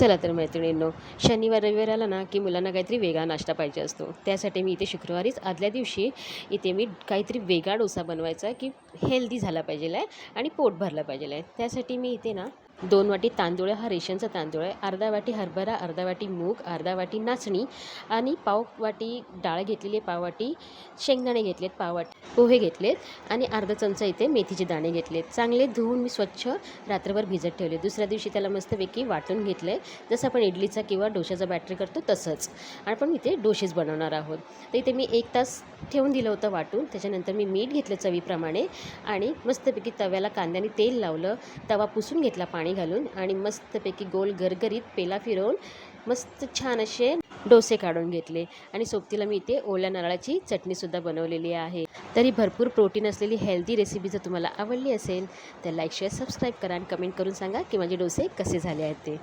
चला तर मैत्रिणींनो, शनिवार रविवार आला ना की मुलांना काहीतरी वेगळा नाश्ता पाहिजे असतो. त्यासाठी मी इथे शुक्रवारीच आदल्या दिवशी इथे मी काहीतरी वेगळा डोसा बनवायचा आहे की हेल्दी झाला पाहिजे आहे आणि पोट भरलं पाहिजे आहे. त्यासाठी मी इथे ना 2 वाटी तांदूळ आहे, हा रेशनचा तांदूळ आहे, अर्धा वाटी हरभरा, अर्धा वाटी मूग, अर्धा वाटी नाचणी आणि पाव वाटी डाळ घेतलेली आहे, पाव वाटी शेंगदाणे घेतलेत, पाव वाटी पोहे घेतलेत आणि अर्धा चमचा इथे मेथीचे दाणे घेतलेत. चांगले धुवून मी स्वच्छ रात्रभर भिजत ठेवले. दुसऱ्या दिवशी त्याला मस्तपैकी वाटून घेतले, जसं आपण इडलीचा किंवा डोशाचा बॅटर करतो तसंच. आपण इथे डोसेच बनवणार आहोत. तर इथे मी 1 तास ठेवून दिलं होतं वाटून. त्याच्यानंतर मी मीठ घेतलं चवीप्रमाणे आणि मस्तपैकी तव्याला कांद्याने तेल लावलं, तवा पुसून घेतला पाणी घालून आणि मस्तपैकी गोल गरगरीत पेला फिरवून मस्त छान असे डोसे काढून घेतले आणि सोबतीला मी इथे ओल्या नारळाची चटणीसुद्धा बनवलेली आहे. तरी भरपूर प्रोटीन असलेली हेल्दी रेसिपी जर तुम्हाला आवडली असेल तर लाईक शेअर सबस्क्राईब करा आणि कमेंट करून सांगा की माझे डोसे कसे झाले आहेत ते.